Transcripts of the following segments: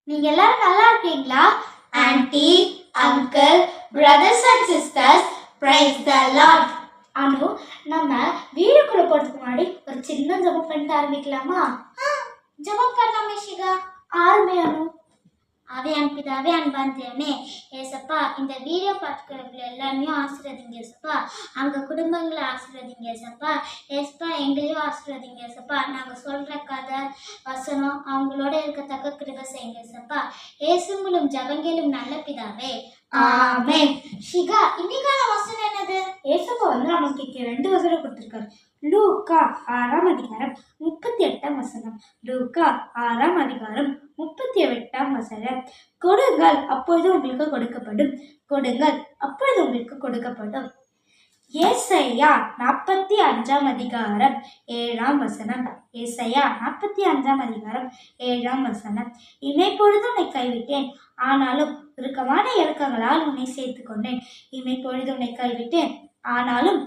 நீங்க எல்லாரும் நல்லா இருக்கீங்களா? Aunty, uncle, brothers and sisters, praise the lord. Anu, நம்ம வீடியோக்குள்ள போறதுக்கு முன்னாடி ஒரு சின்ன ஜெபம் பண்ணிட்டு ஆரம்பிக்கலாமா? ஜெபம் பண்ணலாமே ஷிகா. ஆரம்பி அனு. ஆவியான் பிதாவே, அன்பான் தேவனே, ஏசப்பா இந்த வீடியோ பார்த்துக்கிறவங்க எல்லாரையும் ஆசீர்வதிங்க ஏசப்பா. அவங்க குடும்பங்களை ஆசீர்வதிங்க ஏசப்பா. ஏசப்பா எங்களையும் ஆசீர்வதிங்க ஏசப்பா. நாங்கள் சொல்கிற கதை வசனம் அவங்களோட இருக்கத்தக்க கிருபை செய்யுங்க ஏசப்பா. ஏசுங்களும் ஜபங்களும் நல்ல பிதாவே, ஆமென். ஷிகா, இன்னைக்கான வசனம் என்னது? ஏசப்பா நமக்கு 2 வசனம் கொடுத்திருக்காரு. லூக்கா 6ஆம் அதிகாரம் 38ஆம் வசனம். லூக்கா 6ஆம் அதிகாரம் 38ஆம் வசனம். கொடுங்கள் அப்பொழுது உங்களுக்கு கொடுக்கப்படும், கொடுங்கள் அப்பொழுது உங்களுக்கு கொடுக்கப்படும். ஏசாயா 45ஆம் அதிகாரம் 7ஆம் வசனம். ஏசாயா 45ஆம் அதிகாரம் 7ஆம் வசனம். இமைப்பொழுது உன்னை கைவிட்டேன், ஆனாலும் உருக்கமான இறக்கங்களால் உன்னை சேர்த்துக் கொண்டேன். இமைப்பொழுது உன்னை கைவிட்டேன், ஆனாலும்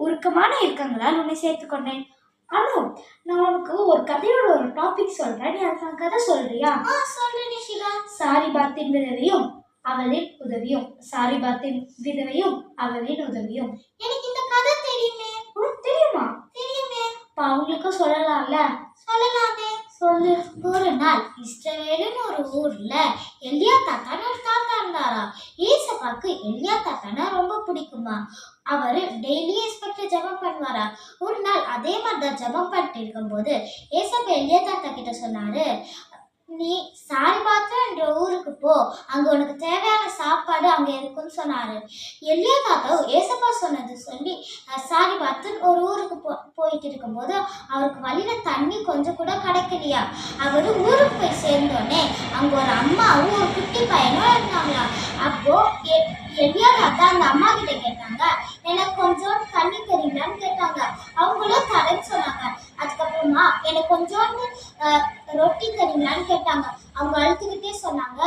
உருக்கமான இறக்கங்களால் உன்னை சேர்த்துக் கொண்டேன். அனு, நான் உனக்கு ஒரு கதையோட ஒரு டாபிக் சொல்றேன், நீ அதுக்கான கதை சொல்றியா? சொல்றேன் ஷிகா. சாரிபாத்தின் விதவையும் அவளின் உதவியும். சாரிபாத்தின் விதவையும் அவளின் உதவியும். எனக்கு இந்த கதை தெரியுமே. உனக்கு தெரியுமா? தெரியுமே. அவங்களுக்கும் சொல்லலாம்ல. சொல்லலாமே. சொல்லு. ஒரு நாள் இஸ்ரவேலுன்னு ஒரு ஊர்ல எலியா தாத்தான்னு ஒரு தாத்தா இருந்தாரா. ஏசப்பாக்கு எலியா தாத்தானா ரொம்ப பிடிக்குமா. அவரு டெய்லி ஏசப்பாக்கு ஜெபம் பண்ணுவாரா. ஒரு நாள் அதே மாதிரிதான் ஜெபம் பண்ணிட்டு இருக்கும்போது ஏசப்பா எலியா தாத்தா கிட்ட சொன்னாரு, நீ சாரிபாத்ன்ற ஊருக்கு போ, அங்க உனக்கு தேவையான சாப்பாடு அங்க இருக்குன்னு சொன்னாரு. எலியா தாத்தா ஏசப்பா சொன்னது சொல்லி சாரிபாத்துன்னு ஒரு ஊருக்கு போயிட்டு இருக்கும்போது அவருக்கு வழியில தண்ணி கொஞ்சம் கூட கிடைக்கலையா. அவரு ஊருக்கு போய் சேர்ந்தோடனே அங்க ஒரு அம்மாவும் ஒரு குட்டி பையனும் இருந்தாங்களா. அப்போ எலியா தாத்தா அந்த அம்மா கிட்ட கேட்டாங்க, எனக்கு கொஞ்சம் தண்ணி தரீங்களான்னு கேட்டாங்க. அவங்களும் தரேன்னு சொன்னாங்க. அதுக்கப்புறமா எனக்கு கொஞ்சோண்டு ரொட்டி தரீங்களான்னு கேட்டாங்க. அவங்க அழுத்துக்கிட்டே சொன்னாங்க,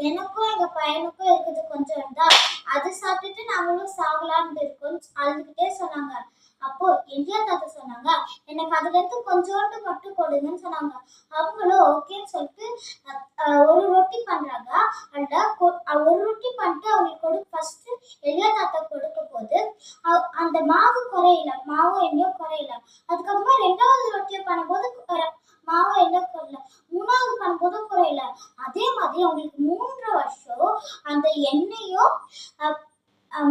எனக்கும் எங்க பையனுக்கும் இருக்குது கொஞ்சம் தான், அது சாப்பிட்டுட்டு நாங்களும் சாகலான்னு இருக்கோம் அழுதுகிட்டே சொன்னாங்க. அப்போ எலியா தாத்தா சொன்னாங்க, எனக்கு அதுல இருந்து கொஞ்சோண்டு மட்டும் கொடுங்கன்னு சொன்னாங்க. அவங்களும் ஓகேன்னு சொல்லிட்டு ஒரு ரொட்டி பண்றாங்க. அந்த ஒரு ரொட்டி பண்ணிட்டு அவங்களுக்கு ஃபர்ஸ்ட் எலியா தாத்தா கொடுக்க போது அந்த மாவு குறையில, மாவு எண்ணெயும் குறையில. அதுக்கப்புறமா 2வது ரொட்டியை பண்ணும்போது மாவு எண்ணெய் குறையில, 3வது பண்ணும்போதும் குறையில. அதே மாதிரி அவங்களுக்கு 3 வருஷம் அந்த எண்ணெயும்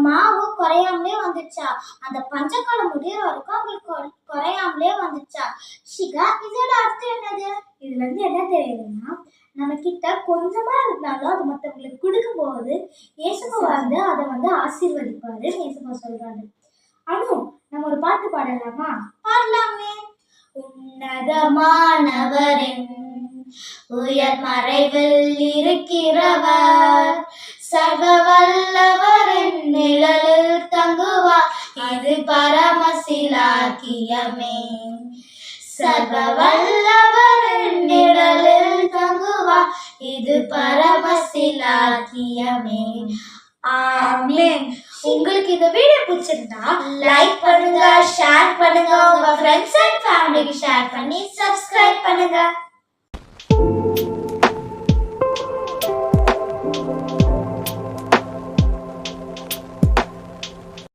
மாவு குறையாமலே வந்துச்சா. அந்த பஞ்சக்காலம் முடிகிற வரைக்கும் அவங்களுக்கு குறையாமலே வந்துச்சா. ஷிகா, இதோட அர்த்தம் என்னது? இதுல இருந்து என்ன தெரியுதுன்னா, நம்ம கிட்ட கொஞ்சமா இருந்தாலும் அது மற்றவங்களுக்கு கொடுக்கும் போது ஏசப்பா அதை ஆசீர்வதிப்பாரு ஏசப்பா சொல்றாரு. அனு, நம்ம ஒரு பாட்டு பாடலாமா? பாடலாமே. உன்னதமானவரின் உயர் மறைவில் இருக்கிறவர், சர்வ வல்லவரின் நிழலில் தங்குவார், இது பரமசிலாக்கியமே. சர்வ வல்லவரின் நிழலில் தங்குவார், இது பரமசிலாக்கியமே. ஆமென். உங்களுக்கு இந்த வீடியோ பிடிச்சிருந்தா லைக் பண்ணுங்க, ஷேர் பண்ணுங்க, உங்க ஃப்ரெண்ட்ஸ் அண்ட் ஃபேமிலிக்கு ஷேர் பண்ணி சப்ஸ்கிரைப் பண்ணுங்க.